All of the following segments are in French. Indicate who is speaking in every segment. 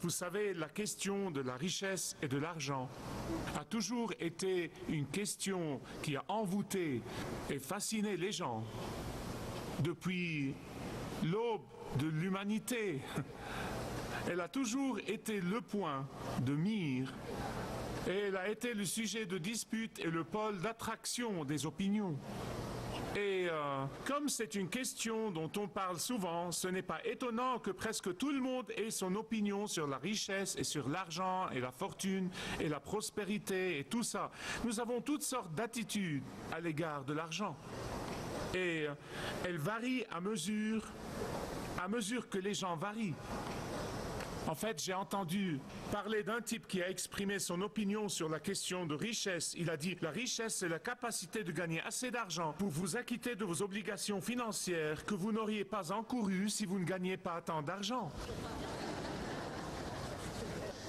Speaker 1: Vous savez, la question de la richesse et de l'argent a toujours été une question qui a envoûté et fasciné les gens depuis l'aube de l'humanité. Elle a toujours été le point de mire et elle a été le sujet de dispute et le pôle d'attraction des opinions. Et comme c'est une question dont on parle souvent, ce n'est pas étonnant que presque tout le monde ait son opinion sur la richesse et sur l'argent et la fortune et la prospérité et tout ça. Nous avons toutes sortes d'attitudes à l'égard de l'argent. Et elles varient à mesure que les gens varient. En fait, j'ai entendu parler d'un type qui a exprimé son opinion sur la question de richesse. Il a dit, la richesse, c'est la capacité de gagner assez d'argent pour vous acquitter de vos obligations financières que vous n'auriez pas encourues si vous ne gagniez pas tant d'argent.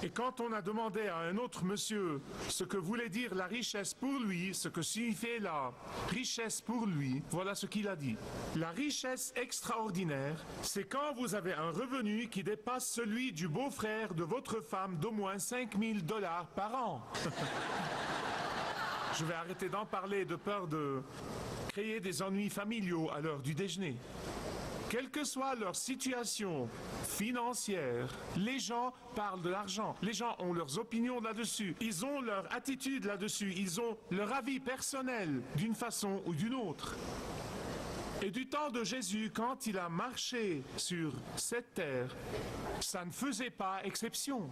Speaker 1: Et quand on a demandé à un autre monsieur ce que voulait dire la richesse pour lui, ce que signifiait la richesse pour lui, voilà ce qu'il a dit. La richesse extraordinaire, c'est quand vous avez un revenu qui dépasse celui du beau-frère de votre femme d'au moins $5 000 par an. Je vais arrêter d'en parler de peur de créer des ennuis familiaux à l'heure du déjeuner. Quelle que soit leur situation financière, les gens parlent de l'argent. Les gens ont leurs opinions là-dessus. Ils ont leur attitude là-dessus. Ils ont leur avis personnel d'une façon ou d'une autre. Et du temps de Jésus, quand il a marché sur cette terre, ça ne faisait pas exception.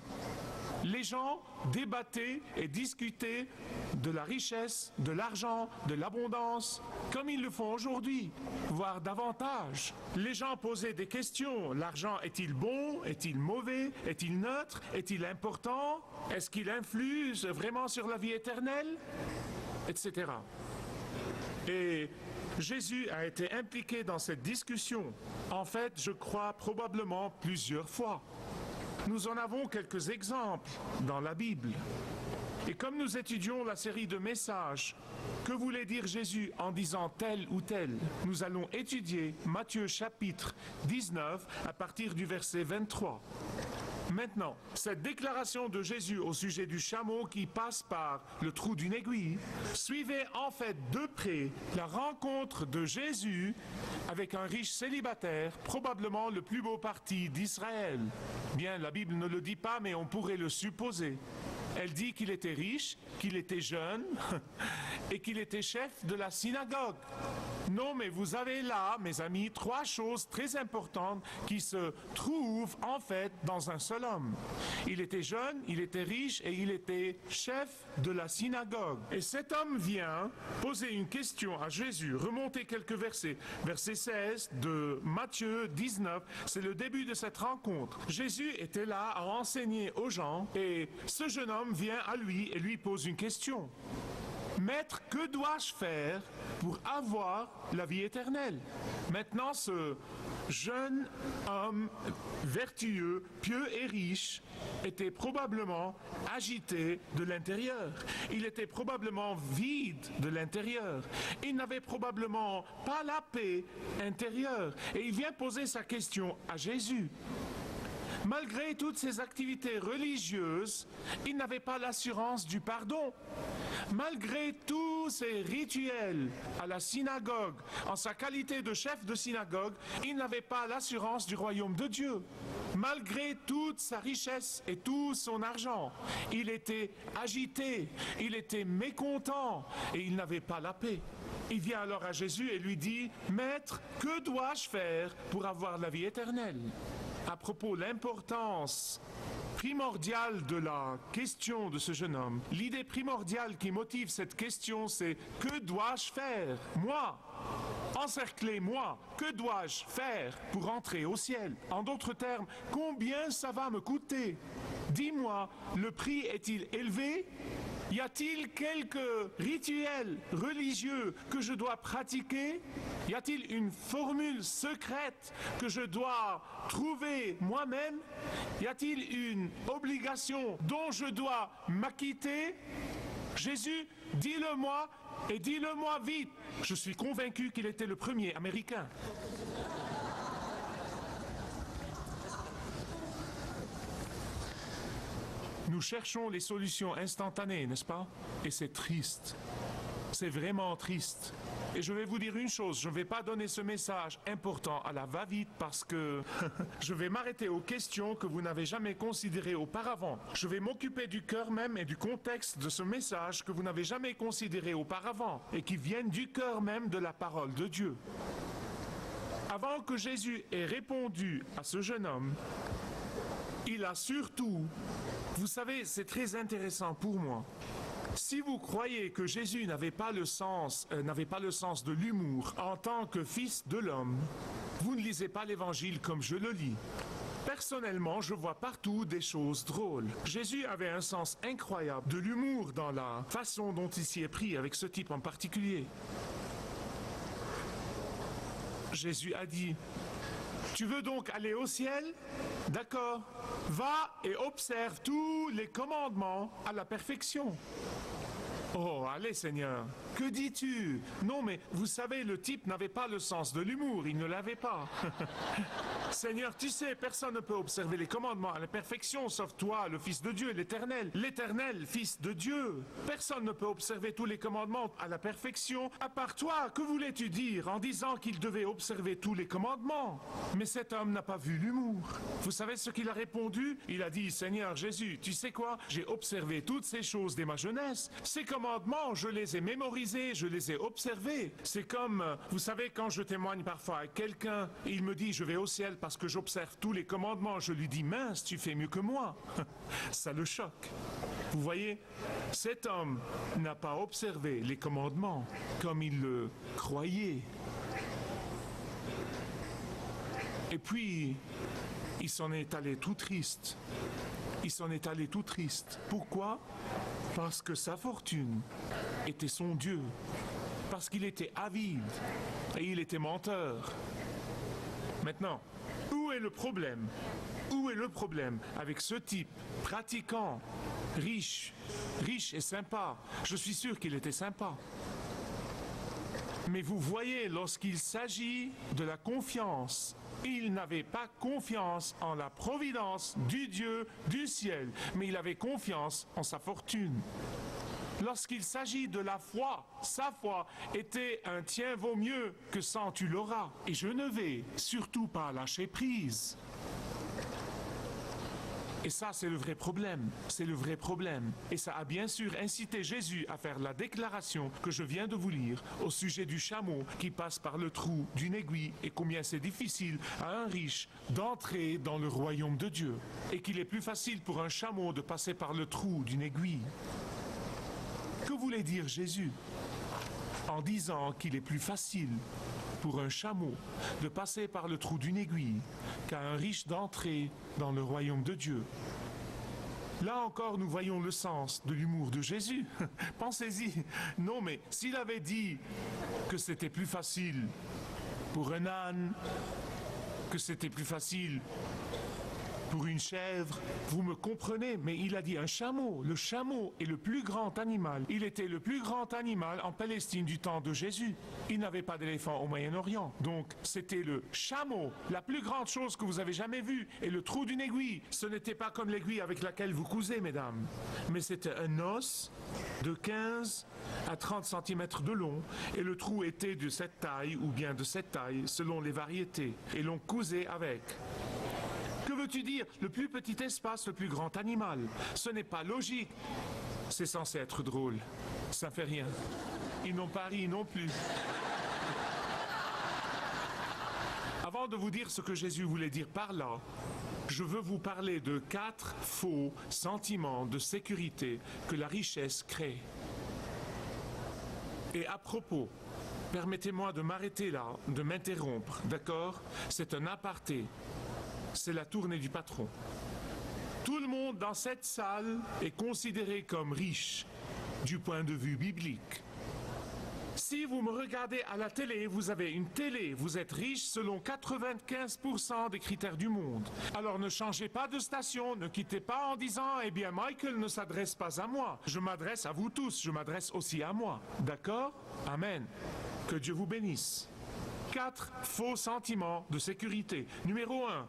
Speaker 1: Les gens débattaient et discutaient de la richesse, de l'argent, de l'abondance, comme ils le font aujourd'hui, voire davantage. Les gens posaient des questions. L'argent est-il bon? Est-il mauvais? Est-il neutre? Est-il important? Est-ce qu'il influe vraiment sur la vie éternelle? Etc. Et Jésus a été impliqué dans cette discussion. En fait, je crois probablement plusieurs fois. Nous en avons quelques exemples dans la Bible. Et comme nous étudions la série de messages, que voulait dire Jésus en disant tel ou tel, nous allons étudier Matthieu chapitre 19 à partir du verset 23. Maintenant, cette déclaration de Jésus au sujet du chameau qui passe par le trou d'une aiguille suivait en fait de près la rencontre de Jésus avec un riche célibataire, probablement le plus beau parti d'Israël. Bien, la Bible ne le dit pas, mais on pourrait le supposer. Elle dit qu'il était riche, qu'il était jeune et qu'il était chef de la synagogue. Non, mais vous avez là, mes amis, trois choses très importantes qui se trouvent en fait dans un seul homme. Il était jeune, il était riche et il était chef de la synagogue. Et cet homme vient poser une question à Jésus, remonter quelques versets. Verset 16 de Matthieu 19, c'est le début de cette rencontre. Jésus était là à enseigner aux gens et ce jeune homme vient à lui et lui pose une question. Maître, que dois-je faire pour avoir la vie éternelle? Maintenant, ce jeune homme vertueux, pieux et riche était probablement agité de l'intérieur. Il était probablement vide de l'intérieur. Il n'avait probablement pas la paix intérieure. Et il vient poser sa question à Jésus. Malgré toutes ses activités religieuses, il n'avait pas l'assurance du pardon. Malgré tous ses rituels à la synagogue, en sa qualité de chef de synagogue, il n'avait pas l'assurance du royaume de Dieu. Malgré toute sa richesse et tout son argent, il était agité, il était mécontent et il n'avait pas la paix. Il vient alors à Jésus et lui dit, « Maître, que dois-je faire pour avoir la vie éternelle ?» À propos de l'importance primordiale de la question de ce jeune homme, l'idée primordiale qui motive cette question, c'est « Que dois-je faire, moi ?» Encerclez-moi, que dois-je faire pour entrer au ciel? En d'autres termes, combien ça va me coûter? Dis-moi, le prix est-il élevé? Y a-t-il quelques rituels religieux que je dois pratiquer? Y a-t-il une formule secrète que je dois trouver moi-même? Y a-t-il une obligation dont je dois m'acquitter? Jésus, dis-le-moi et dis-le-moi vite. Je suis convaincu qu'il était le premier Américain. Nous cherchons les solutions instantanées, n'est-ce pas? Et c'est triste. C'est vraiment triste. Et je vais vous dire une chose, je ne vais pas donner ce message important à la va-vite parce que je vais m'arrêter aux questions que vous n'avez jamais considérées auparavant. Je vais m'occuper du cœur même et du contexte de ce message que vous n'avez jamais considéré auparavant et qui viennent du cœur même de la parole de Dieu. Avant que Jésus ait répondu à ce jeune homme, il a surtout, vous savez, c'est très intéressant pour moi. Si vous croyez que Jésus n'avait pas le sens de l'humour en tant que fils de l'homme, vous ne lisez pas l'évangile comme je le lis. Personnellement, je vois partout des choses drôles. Jésus avait un sens incroyable de l'humour dans la façon dont il s'y est pris avec ce type en particulier. Jésus a dit: tu veux donc aller au ciel? D'accord. Va et observe tous les commandements à la perfection. Oh, allez Seigneur, que dis-tu? Non mais, vous savez, le type n'avait pas le sens de l'humour, il ne l'avait pas. Seigneur, tu sais, personne ne peut observer les commandements à la perfection, sauf toi, le Fils de Dieu, l'Éternel, Fils de Dieu. Personne ne peut observer tous les commandements à la perfection, à part toi. Que voulais-tu dire en disant qu'il devait observer tous les commandements? Mais cet homme n'a pas vu l'humour. Vous savez ce qu'il a répondu? Il a dit: Seigneur Jésus, tu sais quoi? J'ai observé toutes ces choses dès ma jeunesse. Ces commandements, je les ai mémorisés, je les ai observés. C'est comme, vous savez, quand je témoigne parfois à quelqu'un, il me dit: je vais au ciel parce que j'observe tous les commandements. Je lui dis: mince, tu fais mieux que moi. Ça le choque. Vous voyez, cet homme n'a pas observé les commandements comme il le croyait. Et puis, il s'en est allé tout triste. Pourquoi? Parce que sa fortune était son Dieu. Parce qu'il était avide et il était menteur. Maintenant, où est le problème? Où est le problème avec ce type pratiquant, riche et sympa? Je suis sûr qu'il était sympa. Mais vous voyez, lorsqu'il s'agit de la confiance, il n'avait pas confiance en la providence du Dieu du ciel, mais il avait confiance en sa fortune. Lorsqu'il s'agit de la foi, sa foi était un tiens vaut mieux que 100 tu l'auras. Et je ne vais surtout pas lâcher prise. Et ça, c'est le vrai problème. Et ça a bien sûr incité Jésus à faire la déclaration que je viens de vous lire au sujet du chameau qui passe par le trou d'une aiguille et combien c'est difficile à un riche d'entrer dans le royaume de Dieu. Et qu'il est plus facile pour un chameau de passer par le trou d'une aiguille. Que voulait dire Jésus en disant qu'il est plus facile pour un chameau de passer par le trou d'une aiguille qu'à un riche d'entrer dans le royaume de Dieu? Là encore, nous voyons le sens de l'humour de Jésus. Pensez-y. Non, mais s'il avait dit que c'était plus facile pour un âne, que c'était plus facile pour une chèvre, vous me comprenez, mais il a dit un chameau. Le chameau est le plus grand animal. Il était le plus grand animal en Palestine du temps de Jésus. Il n'avait pas d'éléphant au Moyen-Orient. Donc, c'était le chameau, la plus grande chose que vous avez jamais vue. Et le trou d'une aiguille, ce n'était pas comme l'aiguille avec laquelle vous cousez, mesdames. Mais c'était un os de 15 à 30 cm de long. Et le trou était de cette taille ou bien de cette taille, selon les variétés. Et l'on cousait avec. Que veux-tu dire? Le plus petit espace, le plus grand animal. Ce n'est pas logique. C'est censé être drôle. Ça fait rien. Ils n'ont pas ri non plus. Avant de vous dire ce que Jésus voulait dire par là, je veux vous parler de 4 faux sentiments de sécurité que la richesse crée. Et à propos, permettez-moi de m'arrêter là, de m'interrompre, d'accord? C'est un aparté. C'est la tournée du patron. Tout le monde dans cette salle est considéré comme riche du point de vue biblique. Si vous me regardez à la télé, vous avez une télé, vous êtes riche selon 95% des critères du monde. Alors ne changez pas de station, ne quittez pas en disant « Eh bien, Michael ne s'adresse pas à moi. Je m'adresse à vous tous, je m'adresse aussi à moi. » D'accord? Amen. Que Dieu vous bénisse. 4 faux sentiments de sécurité. Numéro 1.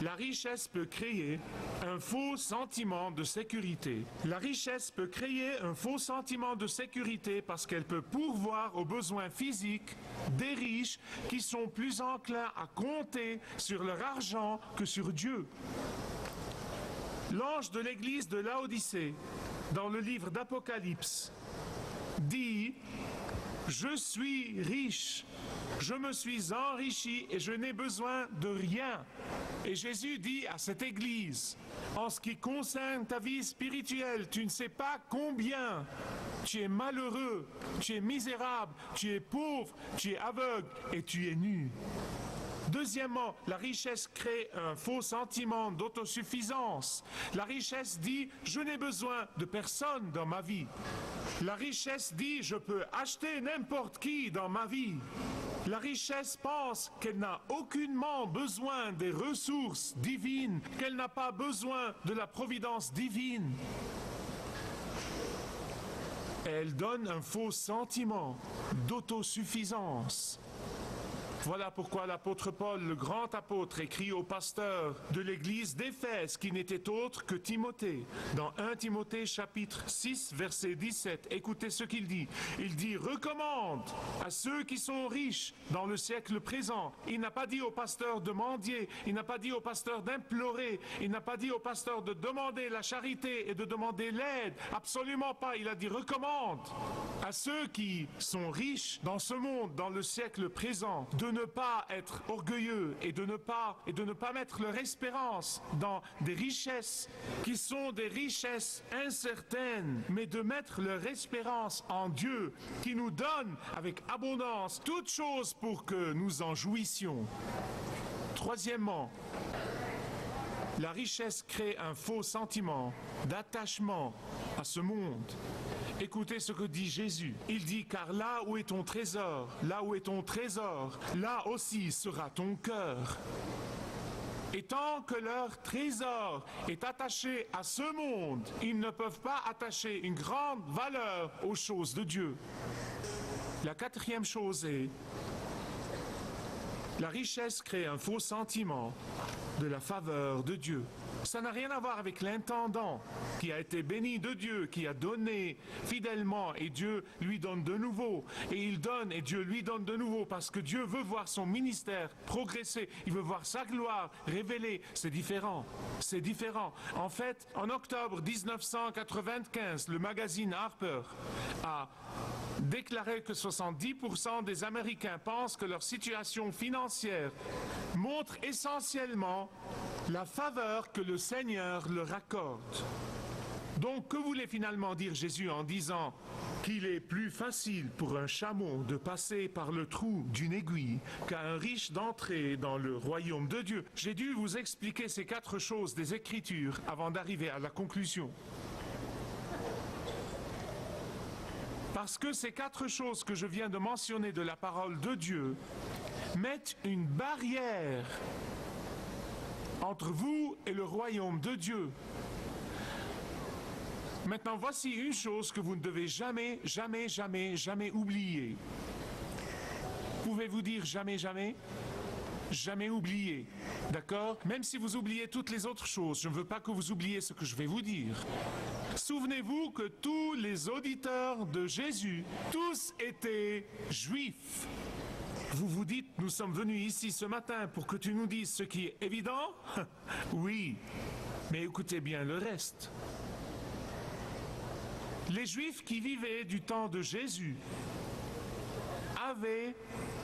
Speaker 1: La richesse peut créer un faux sentiment de sécurité. La richesse peut créer un faux sentiment de sécurité parce qu'elle peut pourvoir aux besoins physiques des riches qui sont plus enclins à compter sur leur argent que sur Dieu. L'ange de l'église de Laodicée, dans le livre d'Apocalypse, dit « Je suis riche, je me suis enrichi et je n'ai besoin de rien. » Et Jésus dit à cette église, en ce qui concerne ta vie spirituelle, tu ne sais pas combien tu es malheureux, tu es misérable, tu es pauvre, tu es aveugle et tu es nu. Deuxièmement, la richesse crée un faux sentiment d'autosuffisance. La richesse dit « Je n'ai besoin de personne dans ma vie ». La richesse dit « Je peux acheter n'importe qui dans ma vie ». La richesse pense qu'elle n'a aucunement besoin des ressources divines, qu'elle n'a pas besoin de la providence divine. Elle donne un faux sentiment d'autosuffisance. Voilà pourquoi l'apôtre Paul, le grand apôtre, écrit au pasteur de l'église d'Éphèse, qui n'était autre que Timothée, dans 1 Timothée chapitre 6, verset 17. Écoutez ce qu'il dit. Il dit « Recommande à ceux qui sont riches dans le siècle présent ». Il n'a pas dit au pasteur de mendier, il n'a pas dit au pasteur d'implorer, il n'a pas dit au pasteur de demander la charité et de demander l'aide. Absolument pas. Il a dit « Recommande à ceux qui sont riches dans ce monde, dans le siècle présent, de ne pas être orgueilleux et de ne pas mettre leur espérance dans des richesses qui sont des richesses incertaines, mais de mettre leur espérance en Dieu qui nous donne avec abondance toutes choses pour que nous en jouissions. Troisièmement, la richesse crée un faux sentiment d'attachement à ce monde. Écoutez ce que dit Jésus. Il dit, car là où est ton trésor, là aussi sera ton cœur. Et tant que leur trésor est attaché à ce monde, ils ne peuvent pas attacher une grande valeur aux choses de Dieu. La quatrième chose est, la richesse crée un faux sentiment de la faveur de Dieu. Ça n'a rien à voir avec l'intendant qui a été béni de Dieu, qui a donné fidèlement et Dieu lui donne de nouveau. Et il donne et Dieu lui donne de nouveau parce que Dieu veut voir son ministère progresser. Il veut voir sa gloire révélée. C'est différent. C'est différent. En fait, en octobre 1995, le magazine Harper a déclaré que 70% des Américains pensent que leur situation financière montre essentiellement la faveur que le Seigneur leur accorde. Donc, que voulait finalement dire Jésus en disant qu'il est plus facile pour un chameau de passer par le trou d'une aiguille qu'à un riche d'entrer dans le royaume de Dieu? J'ai dû vous expliquer ces 4 choses des Écritures avant d'arriver à la conclusion. Parce que ces 4 choses que je viens de mentionner de la parole de Dieu mettent une barrière entre vous et le royaume de Dieu. Maintenant, voici une chose que vous ne devez jamais oublier. Pouvez-vous dire jamais, jamais? Jamais oublier, d'accord? Même si vous oubliez toutes les autres choses, je ne veux pas que vous oubliez ce que je vais vous dire. Souvenez-vous que tous les auditeurs de Jésus, tous étaient juifs. Vous vous dites, nous sommes venus ici ce matin pour que tu nous dises ce qui est évident? Oui, mais écoutez bien le reste. Les Juifs qui vivaient du temps de Jésus avaient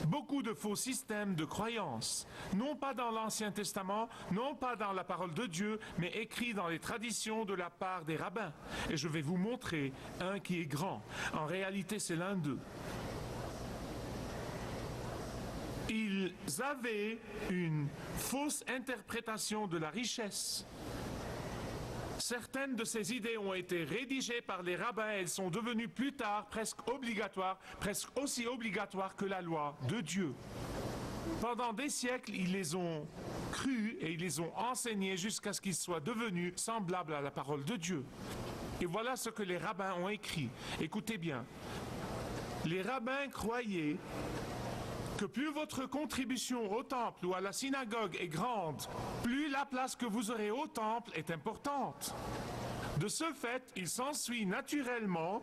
Speaker 1: beaucoup de faux systèmes de croyances, non pas dans l'Ancien Testament, non pas dans la parole de Dieu, mais écrits dans les traditions de la part des rabbins. Et je vais vous montrer un qui est grand. En réalité, c'est l'un d'eux. Ils avaient une fausse interprétation de la richesse. Certaines de ces idées ont été rédigées par les rabbins et elles sont devenues plus tard presque obligatoires, presque aussi obligatoires que la loi de Dieu. Pendant des siècles, ils les ont crues et ils les ont enseignées jusqu'à ce qu'ils soient devenus semblables à la parole de Dieu. Et voilà ce que les rabbins ont écrit. Écoutez bien. Les rabbins croyaient que plus votre contribution au temple ou à la synagogue est grande, plus la place que vous aurez au temple est importante. De ce fait, il s'ensuit naturellement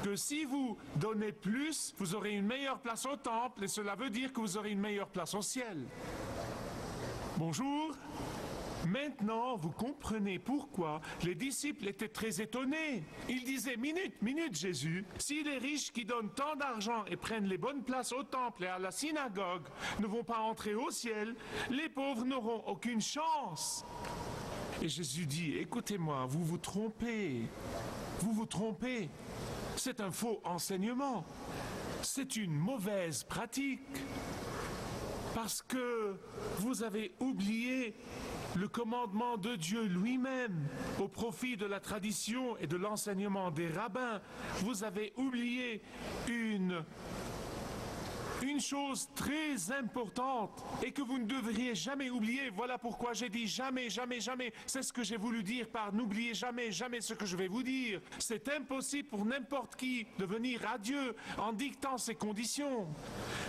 Speaker 1: que si vous donnez plus, vous aurez une meilleure place au temple et cela veut dire que vous aurez une meilleure place au ciel. Bonjour. Maintenant, vous comprenez pourquoi les disciples étaient très étonnés. Ils disaient, minute, Jésus, si les riches qui donnent tant d'argent et prennent les bonnes places au temple et à la synagogue ne vont pas entrer au ciel, les pauvres n'auront aucune chance. Et Jésus dit, écoutez-moi, vous vous trompez. C'est un faux enseignement. C'est une mauvaise pratique. Parce que vous avez oublié le commandement de Dieu lui-même au profit de la tradition et de l'enseignement des rabbins. Vous avez oublié une chose très importante et que vous ne devriez jamais oublier. Voilà pourquoi j'ai dit jamais. C'est ce que j'ai voulu dire par n'oubliez jamais ce que je vais vous dire. C'est impossible pour n'importe qui de venir à Dieu en dictant ses conditions.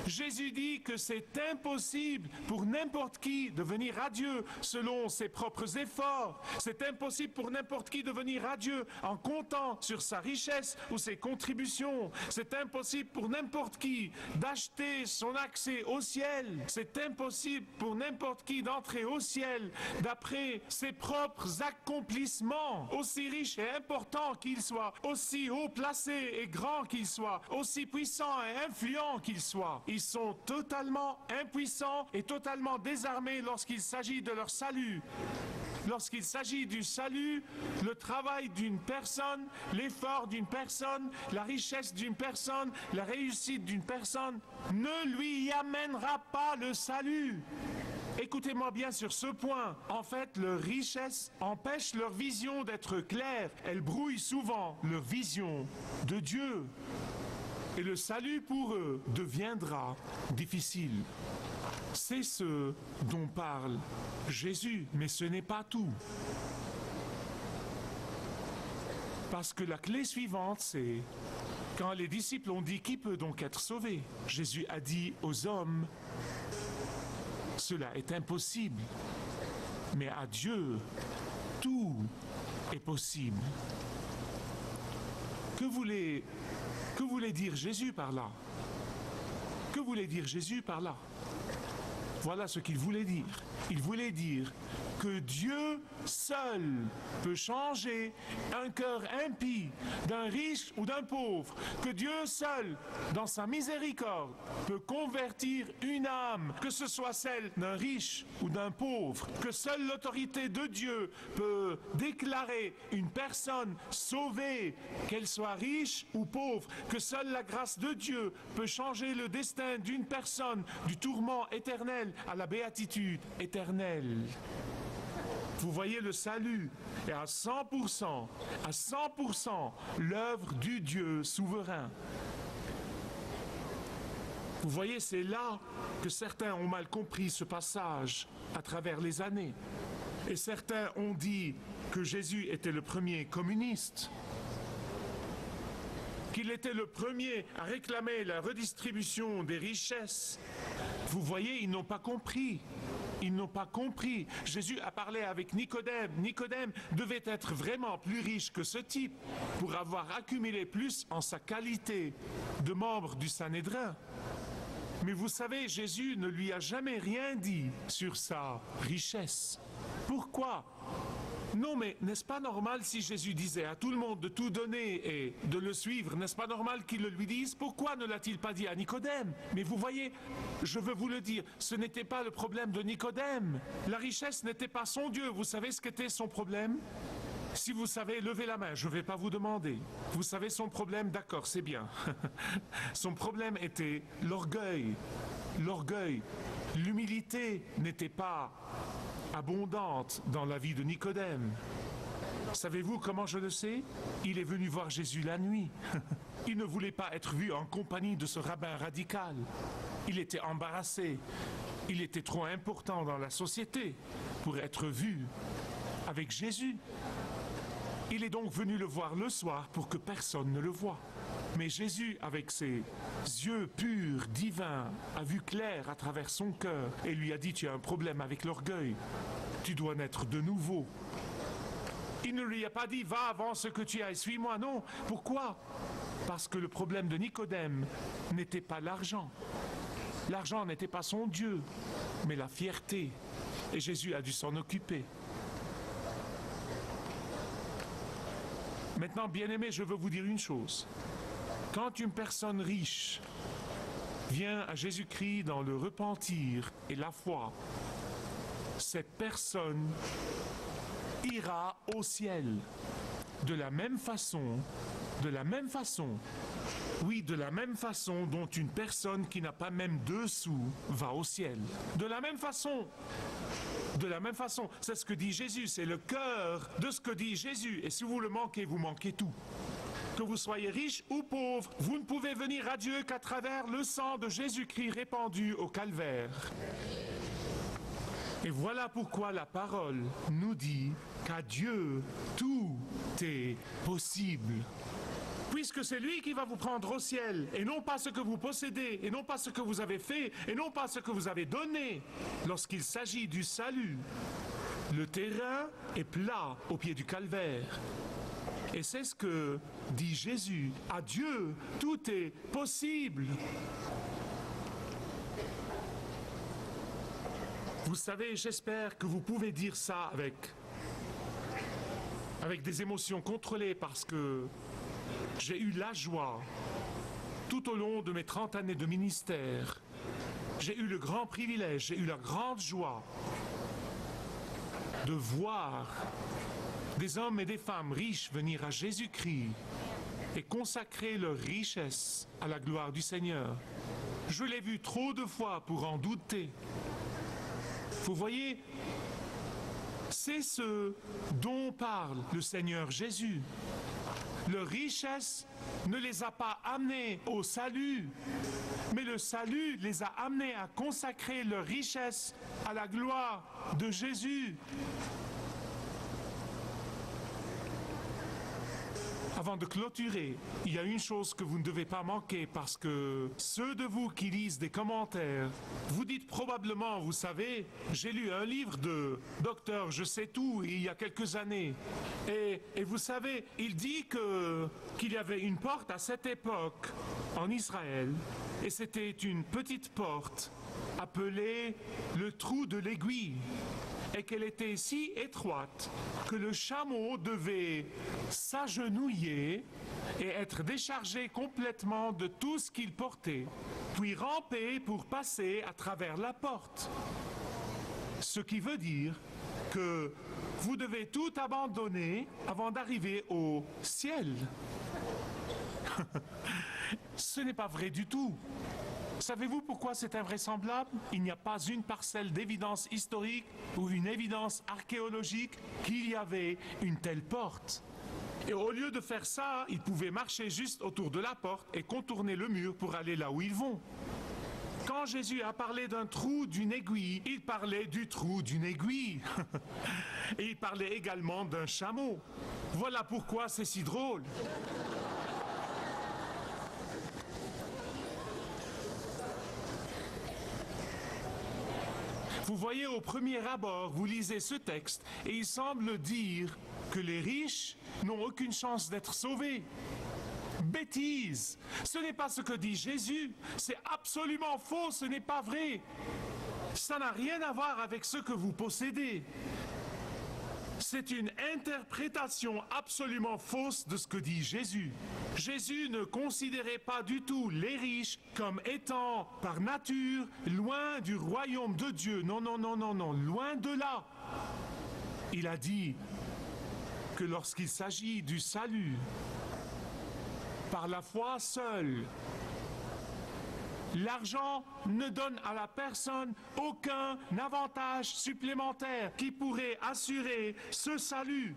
Speaker 1: Jésus dit que c'est impossible pour n'importe qui de venir à Dieu selon ses propres efforts. C'est impossible pour n'importe qui de venir à Dieu en comptant sur sa richesse ou ses contributions. C'est impossible pour n'importe qui d'acheter son accès au ciel. C'est impossible pour n'importe qui d'entrer au ciel d'après ses propres accomplissements, aussi riches et importants qu'ils soient, aussi haut placés et grands qu'ils soient, aussi puissants et influents qu'ils soient. Ils sont totalement impuissants et totalement désarmés lorsqu'il s'agit de leur salut. Lorsqu'il s'agit du salut, le travail d'une personne, l'effort d'une personne, la richesse d'une personne, la réussite d'une personne ne lui amènera pas le salut. Écoutez-moi bien sur ce point. En fait, leur richesse empêche leur vision d'être claire. Elle brouille souvent leur vision de Dieu. Et le salut pour eux deviendra difficile. C'est ce dont parle Jésus, mais ce n'est pas tout. Parce que la clé suivante, c'est quand les disciples ont dit « Qui peut donc être sauvé ?» Jésus a dit aux hommes « Cela est impossible, mais à Dieu, tout est possible. » Que voulait dire Jésus par là? Que voulait dire Jésus par là? Voilà ce qu'il voulait dire. Il voulait dire que Dieu seul peut changer un cœur impie d'un riche ou d'un pauvre, que Dieu seul, dans sa miséricorde, peut convertir une âme, que ce soit celle d'un riche ou d'un pauvre, que seule l'autorité de Dieu peut déclarer une personne sauvée, qu'elle soit riche ou pauvre, que seule la grâce de Dieu peut changer le destin d'une personne du tourment éternel à la béatitude éternelle. Vous voyez, le salut est à 100% l'œuvre du Dieu souverain. Vous voyez, c'est là que certains ont mal compris ce passage à travers les années. Et certains ont dit que Jésus était le premier communiste, qu'il était le premier à réclamer la redistribution des richesses. Vous voyez, ils n'ont pas compris. Ils n'ont pas compris. Jésus a parlé avec Nicodème. Nicodème devait être vraiment plus riche que ce type pour avoir accumulé plus en sa qualité de membre du Sanhédrin. Mais vous savez, Jésus ne lui a jamais rien dit sur sa richesse. Pourquoi ? Non, mais n'est-ce pas normal si Jésus disait à tout le monde de tout donner et de le suivre, n'est-ce pas normal qu'il le lui dise? Pourquoi ne l'a-t-il pas dit à Nicodème? Mais vous voyez, je veux vous le dire, ce n'était pas le problème de Nicodème. La richesse n'était pas son Dieu. Vous savez ce qu'était son problème? Si vous savez, levez la main, je ne vais pas vous demander. Vous savez son problème, d'accord, c'est bien. Son problème était l'orgueil. L'orgueil. L'humilité n'était pas abondante dans la vie de Nicodème. Savez-vous comment je le sais? Il est venu voir Jésus la nuit. Il ne voulait pas être vu en compagnie de ce rabbin radical. Il était embarrassé. Il était trop important dans la société pour être vu avec Jésus. Il est donc venu le voir le soir pour que personne ne le voie. Mais Jésus, avec ses yeux purs, divins, a vu clair à travers son cœur et lui a dit, tu as un problème avec l'orgueil, tu dois naître de nouveau. Il ne lui a pas dit, va, avance que tu as et suis-moi, non. Pourquoi ? Parce que le problème de Nicodème n'était pas l'argent. L'argent n'était pas son Dieu, mais la fierté. Et Jésus a dû s'en occuper. Maintenant, bien-aimés, je veux vous dire une chose. Quand une personne riche vient à Jésus-Christ dans le repentir et la foi, cette personne ira au ciel. De la même façon, oui, de la même façon dont une personne qui n'a pas même 2 sous va au ciel. De la même façon, c'est ce que dit Jésus, c'est le cœur de ce que dit Jésus. Et si vous le manquez, vous manquez tout. Que vous soyez riche ou pauvre, vous ne pouvez venir à Dieu qu'à travers le sang de Jésus-Christ répandu au calvaire. Et voilà pourquoi la parole nous dit qu'à Dieu, tout est possible. Puisque c'est lui qui va vous prendre au ciel, et non pas ce que vous possédez, et non pas ce que vous avez fait, et non pas ce que vous avez donné. Lorsqu'il s'agit du salut, le terrain est plat au pied du calvaire. Et c'est ce que dit Jésus. À Dieu, tout est possible. Vous savez, j'espère que vous pouvez dire ça avec des émotions contrôlées parce que j'ai eu la joie, tout au long de mes 30 années de ministère, j'ai eu le grand privilège, j'ai eu la grande joie de voir des hommes et des femmes riches venir à Jésus-Christ et consacrer leur richesse à la gloire du Seigneur. Je l'ai vu trop de fois pour en douter. Vous voyez, c'est ce dont parle le Seigneur Jésus. Leur richesse ne les a pas amenés au salut, mais le salut les a amenés à consacrer leur richesse à la gloire de Jésus. Avant de clôturer, il y a une chose que vous ne devez pas manquer parce que ceux de vous qui lisent des commentaires, vous dites probablement, vous savez, j'ai lu un livre de Docteur Je sais tout il y a quelques années. Et vous savez, il dit qu'il y avait une porte à cette époque en Israël et c'était une petite porte appelée le trou de l'aiguille. Et qu'elle était si étroite que le chameau devait s'agenouiller et être déchargé complètement de tout ce qu'il portait, puis ramper pour passer à travers la porte. Ce qui veut dire que vous devez tout abandonner avant d'arriver au ciel. Ce n'est pas vrai du tout. Savez-vous pourquoi c'est invraisemblable ? Il n'y a pas une parcelle d'évidence historique ou une évidence archéologique qu'il y avait une telle porte. Et au lieu de faire ça, ils pouvaient marcher juste autour de la porte et contourner le mur pour aller là où ils vont. Quand Jésus a parlé d'un trou d'une aiguille, il parlait du trou d'une aiguille. Et il parlait également d'un chameau. Voilà pourquoi c'est si drôle. Vous voyez, au premier abord, vous lisez ce texte et il semble dire que les riches n'ont aucune chance d'être sauvés. Bêtise! Ce n'est pas ce que dit Jésus. C'est absolument faux, ce n'est pas vrai. Ça n'a rien à voir avec ce que vous possédez. C'est une interprétation absolument fausse de ce que dit Jésus. Jésus ne considérait pas du tout les riches comme étant par nature loin du royaume de Dieu. Non, non, non, non, non, loin de là. Il a dit que lorsqu'il s'agit du salut, par la foi seule, l'argent ne donne à la personne aucun avantage supplémentaire qui pourrait assurer ce salut.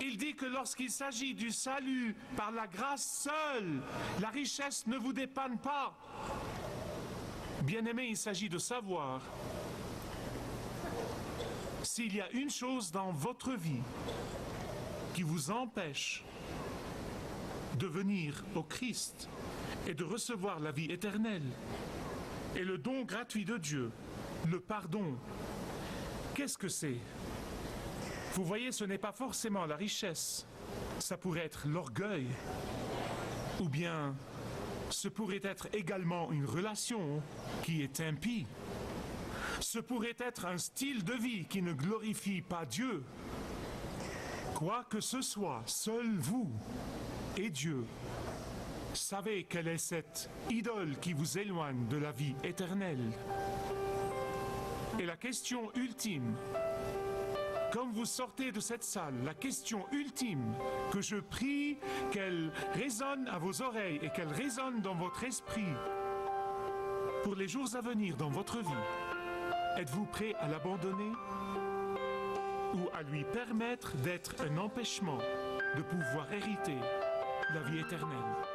Speaker 1: Il dit que lorsqu'il s'agit du salut par la grâce seule, la richesse ne vous dépanne pas. Bien-aimé, il s'agit de savoir s'il y a une chose dans votre vie qui vous empêche de venir au Christ et de recevoir la vie éternelle et le don gratuit de Dieu, le pardon. Qu'est-ce que c'est? Vous voyez, ce n'est pas forcément la richesse, ça pourrait être l'orgueil, ou bien ce pourrait être également une relation qui est impie. Ce pourrait être un style de vie qui ne glorifie pas Dieu. Quoi que ce soit, seul vous et Dieu savez quelle est cette idole qui vous éloigne de la vie éternelle. Et la question ultime, comme vous sortez de cette salle, la question ultime que je prie qu'elle résonne à vos oreilles et qu'elle résonne dans votre esprit pour les jours à venir dans votre vie, êtes-vous prêt à l'abandonner ou à lui permettre d'être un empêchement de pouvoir hériter la vie éternelle?